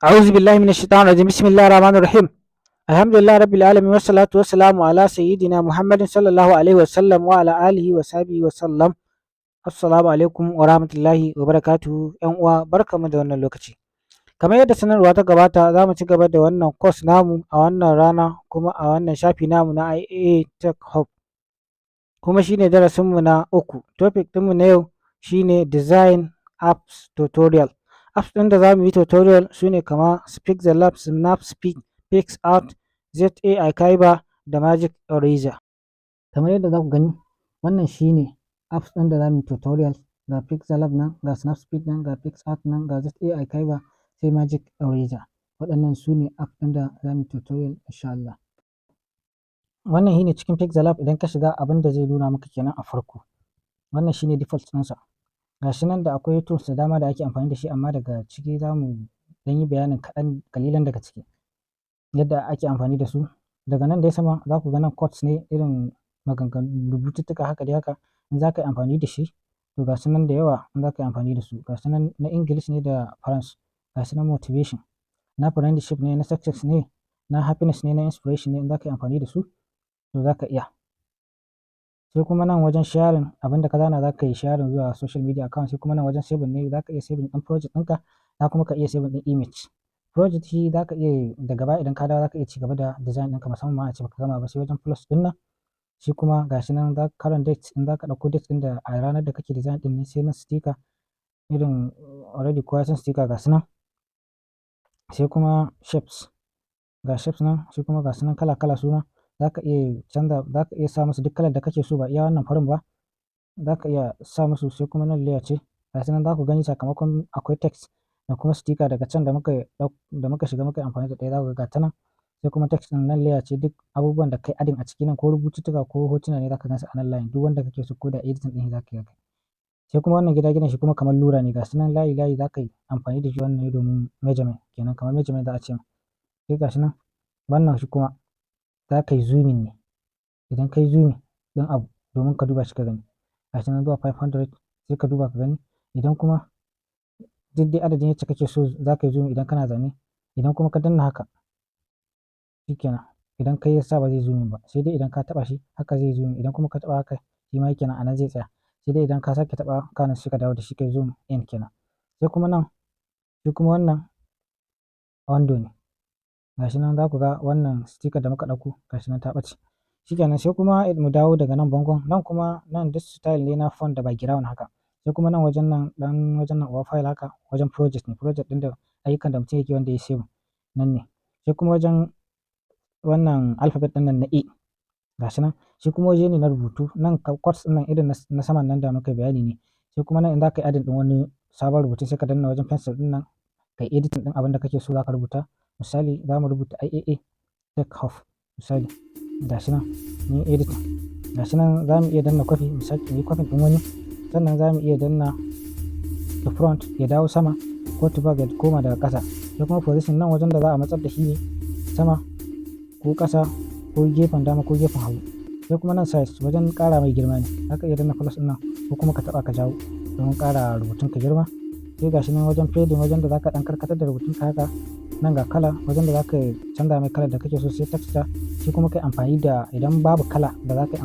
أعوذ بالله من الشيطان الرجيم بسم الله الرحمن الرحيم الحمد لله رب العالمين والصلاة والسلام على سيدنا محمد صلى الله عليه وسلم وعلى آله وصحبه وسلم. Assalamu alaikum wa rahmatullahi wa barakatuhu. ‘Yan uwa barkamu da wannan lokaci. Kamar yadda sanarwa ta gabata za mu ci gaba da wannan course namu a wannan rana kuma a wannan shafi namu na IAA Tech Hub. Kuma shine darasinmu na uku. Topic ɗinmu na yau shine Design Apps Tutorial. Apps ɗin da za mu yi tutorial su ne kama Speak the Lab, Snap Speak, PixArt, ZAI Kaiba da Magic Eraser. Kamar yadda za ku gani wannan shine apps ɗin da za mu yi tutorial, ga PixLab nan, ga Snapspeed nan, ga PixArt nan, ga ZAI Kaiba, sai Magic Eraser. Waɗannan su ne apps ɗin da za mu yi tutorial insha Allah. Wannan shine cikin PixLab idan ka shiga abin da zai nuna maka kenan a farko. Wannan shine default ɗinsa. Ga shi nan da akwai tools da dama da ake amfani da shi amma daga ciki za mu ɗan yi bayanin kaɗan kalilan daga ciki yadda ake amfani da su. Daga nan dai sama za ku ga nan codes ne irin maganganu rubututtuka haka dai haka. In za ka yi amfani da shi to ga su nan da yawa in za ka yi amfani da su. Ga su nan na English ne da French, ga su nan motivation, na friendship ne, na success ne, na happiness ne, na inspiration ne. In za ka yi amfani da su to za ka iya. Sai kuma nan wajen sharing abinda ka zana za ka yi sharing zuwa social media account. Sai kuma nan wajen saving ne za ka iya saving ɗin project ɗinka, za kuma ka iya saving ɗin image. Project shi za ka iya daga baya idan ka dawo za ka iya ci gaba da design ɗinka musamman ma a ce baka gama ba. Sai wajen plus ɗin nan shi kuma ga shi nan current date in za ka ɗauko date ɗin da a ranar da kake design ɗin ne. Sai na sticker irin already kowa ya san sticker ga su nan. Sai kuma shapes, ga shapes nan shi kuma ga su nan kala kala su ma za ka iya canza, za ka iya sa musu duk kalar da kake so ba iya wannan farin ba, za ka iya sa musu. Sai kuma nan layer ce, ga su nan za ku gani sakamakon akwai text da kuma sticker daga can da muka shiga muka yi amfani da ɗaya za ku ga ta nan. Sai kuma text ɗin nan layer ce, duk abubuwan da kai adding a ciki nan ko rubututtuka ko hotuna ne za ka gansu a nan layin, duk wanda kake so ko da editing ɗin za ka yi. Sai kuma wannan gidan shi kuma kamar lura ne, ga su nan layi layi za ka yi amfani da shi wannan ne domin measurement kenan, kamar measurement za a ce. Sai ga shi nan wannan shi kuma za ka yi zooming ne, idan ka yi zooming ɗin abu domin ka duba shi ka gani. Ga shi nan zuwa 500 sai ka duba ka gani. Idan kuma duk dai adadin yacce kake so za ka yi zooming idan kana zane. Idan kuma ka danna haka shikenan, idan kai ya sa ba zai zooming ba, sai dai idan ka taɓa shi haka zai zooming. Idan kuma ka taɓa haka shi ma kenan a nan zai tsaya, sai dai idan ka sake taɓa kana sai ka dawo da shi kai zoom in kenan. Sai kuma nan shi kuma wannan window ne, ga shi nan za ku ga wannan sticker da muka ɗauko ga shi nan ta ɓace. Shikenan sai kuma mu dawo daga nan bangon nan kuma nan duk style ne na font da background haka. Sai kuma nan wajen nan ɗan wajen nan over file haka wajen project ne, project ɗin da ayyukan da mutum yake wanda ya save nan ne. Sai kuma wajen wannan alphabet ɗin nan na A ga shi nan shi kuma waje ne na rubutu. Nan codes ɗin nan irin na saman nan da muka bayani ne. Sai kuma nan in za ka yi adding ɗin wani sabon rubutu sai ka danna wajen pencil ɗin nan kai editing ɗin abin da kake so za ka rubuta. Misali za mu rubuta IAA Tech Hub misali, ga shi nan mun yi editing. Ga shi nan za mu iya danna copy misali mu yi copy ɗin wani, sannan za mu iya danna to front ya dawo sama ko to back ya koma daga ƙasa. Sai kuma position nan wajen da za a matsar da shi ne sama ko ƙasa ko gefen dama ko gefen hagu. Sai kuma nan size wajen ƙara mai girma ne, za ka iya danna plus ɗin nan ko kuma ka taɓa ka jawo domin ƙara rubutunka girma. Sai ga shi nan wajen fading wajen da za ka ɗan karkatar da rubutunka haka. Nan ga kala wajen da za ka canza mai kalar da kake so. Sai texture shi kuma kai amfani da idan babu kala da za ka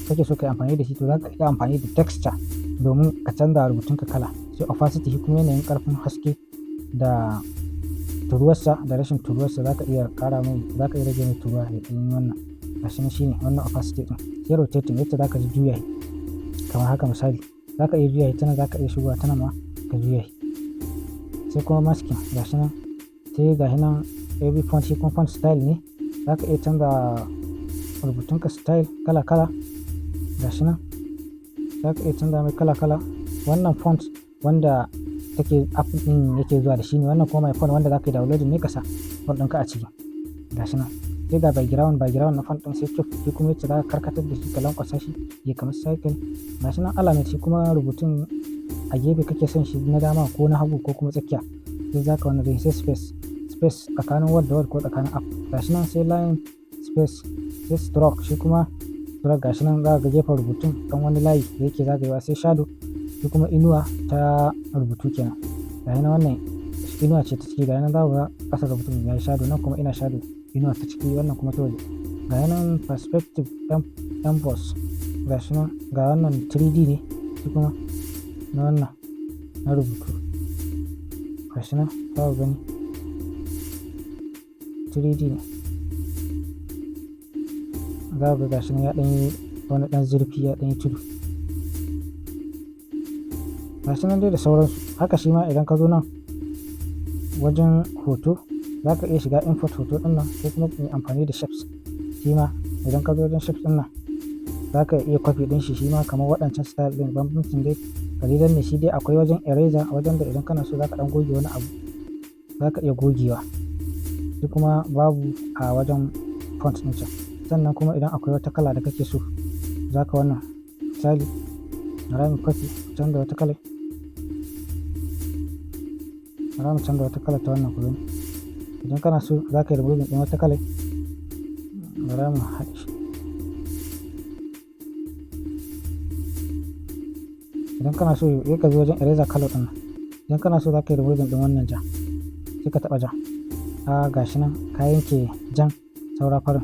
kake so kai amfani da shi to za ka iya amfani da texture domin ka canza rubutunka kala. Sai opacity shi kuma yanayin ƙarfin haske da turuwarsa da rashin turuwarsa za ka iya ƙara mai, za ka iya rage mai turuwa ya ɗan wannan. Ga shi nan shine wannan opacity ɗin. Sai rotating yadda za ka ji juya shi kamar haka misali, za ka iya juya shi ta nan, za ka iya shigowa ta nan ma ka juya shi. Sai kuma masking ga shi nan. Sai ga shi nan every font shi kuma font style ne, za ka iya canza rubutunka style kala kala. Ga shi nan za ka iya canza mai kala kala. Wannan font wanda take app ɗin yake zuwa da shi ne, wannan kuma my font wanda za ka yi downloading ne ka sa font ɗinka a ciki. Ga shi nan sai ga background na font ɗin. Sai cube shi kuma yacce za ka karkatar da shi ka lankwasa shi ya kamar cycle. Ga shi nan alignment shi kuma rubutun a gefe kake son shi na dama ko na hagu ko kuma tsakiya. Sai za ka wannan zai. Sai space tsakanin word da word ko tsakanin app. Ga shi nan sai line space. Sai stroke shi kuma stroke ga shi nan za ka ga gefen rubutun ɗan wani layi da yake zagayewa. Sai shadow shi kuma inuwa ta rubutu kenan. Ga shi nan wannan inuwa ce ta ciki ga nan za ku ga ƙasar rubutun ya yi shadow, nan kuma ina shadow inuwa ta ciki, wannan kuma ta waje. Ga nan perspective emboss ga shi nan, ga wannan 3D ne shi kuma na wannan na rubutu ga shi nan za ku gani 3D ne, za ku ga gashi nan ya ɗan yi wani ɗan zurfi, ya ɗan yi tudu ga shi nan dai da sauransu. Haka shi ma idan ka zo nan wajen hoto za ka iya shiga import hoto ɗin nan, ko kuma yi amfani da shapes. Shi ma idan ka zo wajen shapes ɗin nan za ka iya copy ɗin shi ma kamar waɗancan style ɗin, bambancin dai ƙalilan ne. Shi dai akwai wajen eraser, wajen da idan kana so za ka ɗan goge wani abu za ka iya gogewa, shi kuma babu a wajen font ɗin can. Sannan kuma idan akwai wata kala da kake so za ka wannan misali bara mu copy canza wata kala, bara mu canza wata kala ta wannan kuɗin. Idan kana so za ka yi removing ɗin wata kala, bara mu haɗe shi. Idan kana so sai ka zo wajen eraser color ɗin nan, idan kana so za ka yi removing ɗin wannan ja sai ka taɓa ja, gashi nan ka yanke jan saura farin.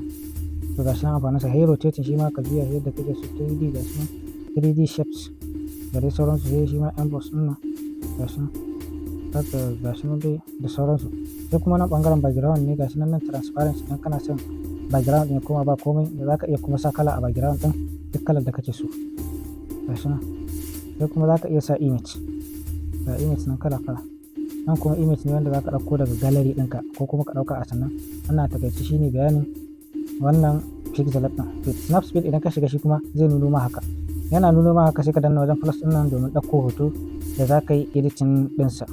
To gashi nan amfaninsa, sai rotating shi ma ka juya yadda kake so, 3D gashi nan 3D shapes da dai sauransu. Sai shi ma emboss ɗin nan gashi nan haka gashi nan dai da sauransu. Sai kuma nan ɓangaren background ne gashi nan transparency, idan kana son background ɗin ya koma ba komai za ka iya kuma sa kala a background ɗin, duk kalar da kake so gashi nan. Sai kuma za ka iya sa image, ga image nan kala kala. Nan kuma image ne wanda za ka ɗauko daga gallery ɗinka ko kuma ka ɗauka a sannan. Wannan a taƙaice shi ne bayanin wannan pixel ɗin. Snap speed idan ka shiga shi kuma zai nuno ma haka, yana nuno ma haka sai ka danna wajen plus ɗin nan domin ɗauko hoto da za ka yi editing ɗinsa.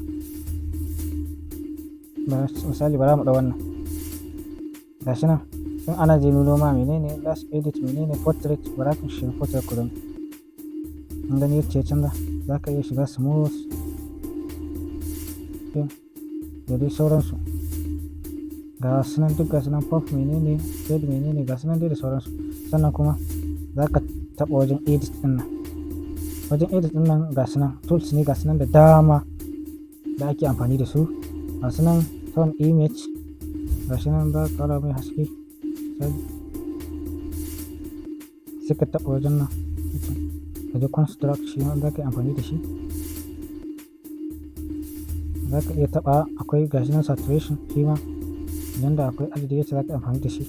Misali bara mu ɗau wannan gashi nan, in ana zai nuno ma menene last edit, menene portrait, bara ka shiga portrait ku gani. In gani yacce ya canza, za ka iya shiga smooth da dai sauransu. Ga su nan duk ga su nan pop menene fade menene ga su nan dai da sauransu. Sannan kuma za ka taɓa wajen edit ɗin nan, wajen edit ɗin nan ga su nan tools ne ga su nan da dama da ake amfani da su. Ga su nan turn image ga shi nan za ka ƙara mai haske sai ka taɓa wajen nan ka je construct, shi ma za ka yi amfani da shi. Za ka iya taɓa akwai gashi nan saturation, shi ma idan da akwai adadi yacce za ka yi amfani da shi.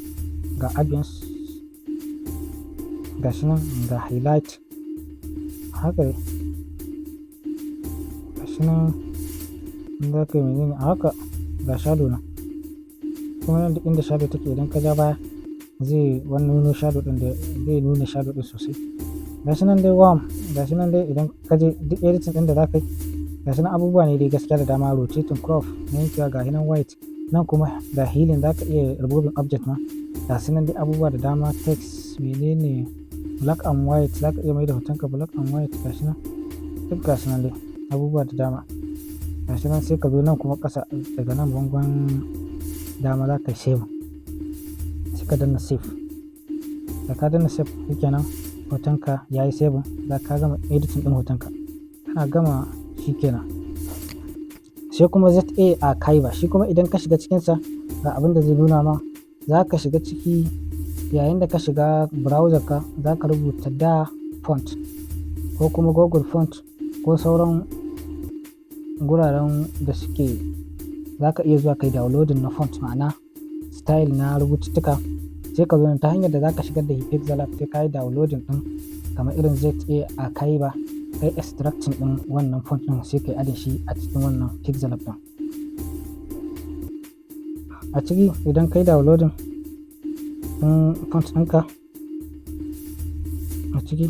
Ga ambience gashi nan, ga highlight haka dai gashi nan. In za ka yi menene a haka, ga shadow nan kuma nan duk inda shadow take idan ka ja baya zai wannan nuno shadow ɗin da zai nuna shadow ɗin sosai. Gashi nan dai warm, gashi nan dai idan ka je duk editing ɗin da za ka yi gashi nan abubuwa ne dai gaskiya da dama. Rotating, crop na yankewa, ga nan white, nan kuma ga healing za ka iya removing object ma. Gashi nan dai abubuwa da dama, text menene black and white za ka iya mai da hotonka black and white gashi nan duk gashi nan dai abubuwa da dama gashi nan. Sai ka zo nan kuma ƙasa daga nan bangon dama za ka yi save, sai ka danna save. Da ka danna save shikenan hotonka ya yi save, za ka gama editing ɗin hotonka, kana gama shikenan. Sai kuma ZA Archiver, shi kuma idan ka shiga cikinsa ga abin da zai nuna ma. Za ka shiga ciki yayin da ka shiga browser ka za ka rubuta da font ko kuma Google font ko sauran guraren da suke, za ka iya zuwa kai downloading na font ma'ana style na rubututtuka. Sai ka zo ta hanyar da za ka shigar da pixel lab sai ka yi downloading ɗin kamar irin ZA Archiver, kai extracting ɗin wannan font ɗin sai kai adin shi a cikin wannan pixel lab ɗin. A ciki idan kai downloading ɗin font ɗinka a ciki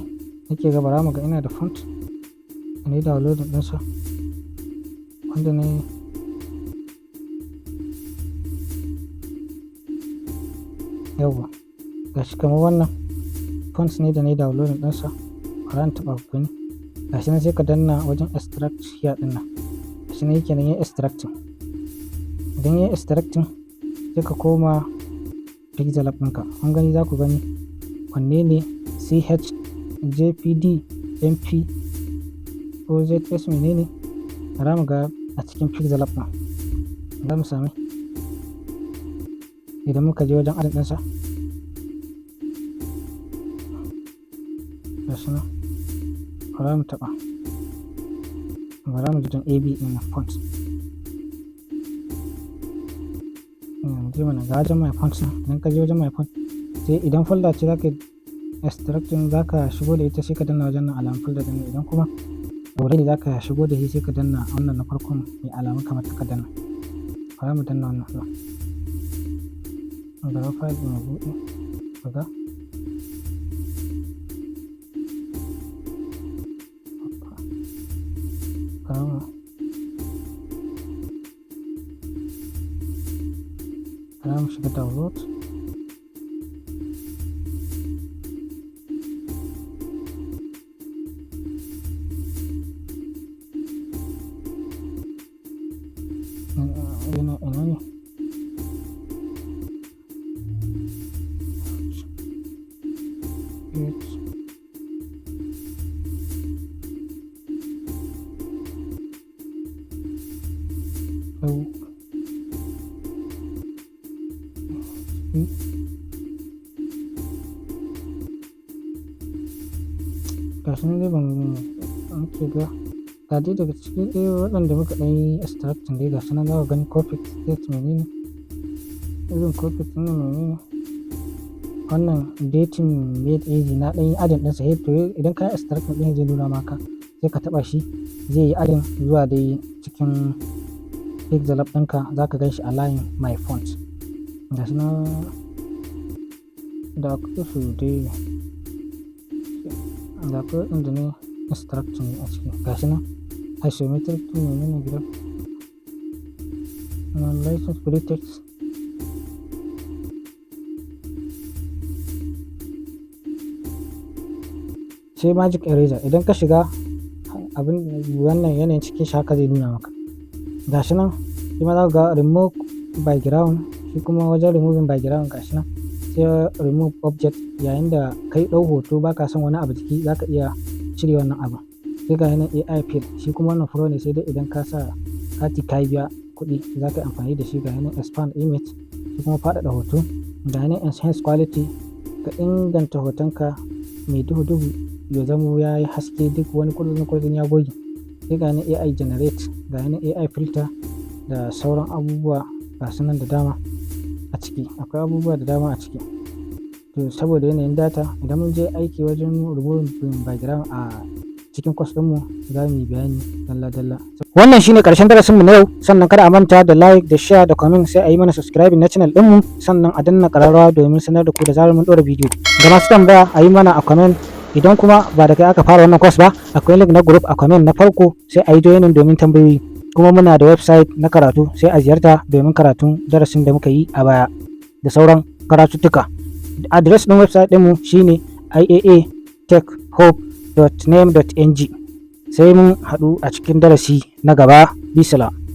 nake ga bara mu ga ina da font ne downloading ɗinsa wanda ne yawwa gashi kamar wannan font ne da na yi downloading ɗinsa. Bara in taɓa ku gani gashi nan sai ka danna wajen extract here ɗin nan gashi nan yake nan yin extracting. Idan yin extracting sai ka koma pixel lab ɗinka, kun gani za ku gani wanne ne ch, jpd, mp ko zs menene. Bara mu ga a cikin pixel lab ɗin za mu sami idan muka je wajen adin ɗinsa ga shi nan bara mu taɓa bara mu ji don ab ɗin font je mana ga wajen my font idan ka je wajen my font sai idan folder ce zaka extracting zaka shigo da ita sai ka danna wajen nan alamun folder din idan kuma already zaka shigo da shi sai ka danna wannan na farkon mai alamun kamar ka danna bara mu danna wannan ga file din ya buɗe kaga bara mu shiga download ina ne gashi nan dai ban muke ga dai daga cikin waɗanda muka ɗan yi extracting dai gashi nan za ka gani copy state menene irin copy ɗin menene wannan dating made easy na ɗan yi adin ɗinsa to idan ka yi extracting ɗin zai nuna maka sai ka taɓa shi zai yi adin zuwa dai cikin pixel lab ɗinka za ka gan shi a line my font gashi nan da akwai su dai da akwai inda ne extracting a ciki gashi nan isometric to menene gidan license free text sai magic eraser idan ka shiga abin wannan yanayin cikin shi haka zai nuna maka gashi nan shi ma za ka ga remove background shi kuma wajen removing background gashi nan sai remove object yayin da kai ɗau hoto baka son wani abu jiki zaka iya cire wannan abu sai ga nan AI fill shi kuma wannan pro ne sai dai idan ka sa kati ka biya kuɗi zaka yi amfani da shi ga nan expand image shi kuma faɗaɗa hoto ga nan enhance quality ka inganta hotonka mai duhu ya zamo ya yi haske duk wani kullun ya goge sai ga nan AI generate ga nan AI filter da sauran abubuwa ga su nan da dama a ciki akwai abubuwa da dama a ciki to saboda yanayin data idan mun je aiki wajen removing background a cikin course ɗinmu za mu yi bayani dalla-dalla. Wannan shine ƙarshen darasinmu na yau, sannan kada a manta da like da share da comment sai a yi mana subscribing na channel ɗinmu sannan a danna ƙararrawa domin sanar da ku da zarar mun ɗora bidiyo. Ga masu tambaya a yi mana a comment idan kuma ba da kai aka fara wannan course ba akwai link na group a comment na farko sai a yi joining domin tambayoyi kuma muna da website na karatu sai a ziyarta domin karatun darasin da muka yi a baya da sauran karatuttuka. Address ɗin website ɗinmu shine iaatechhub.name.ng sai mun haɗu a cikin darasi na gaba. Bisalam.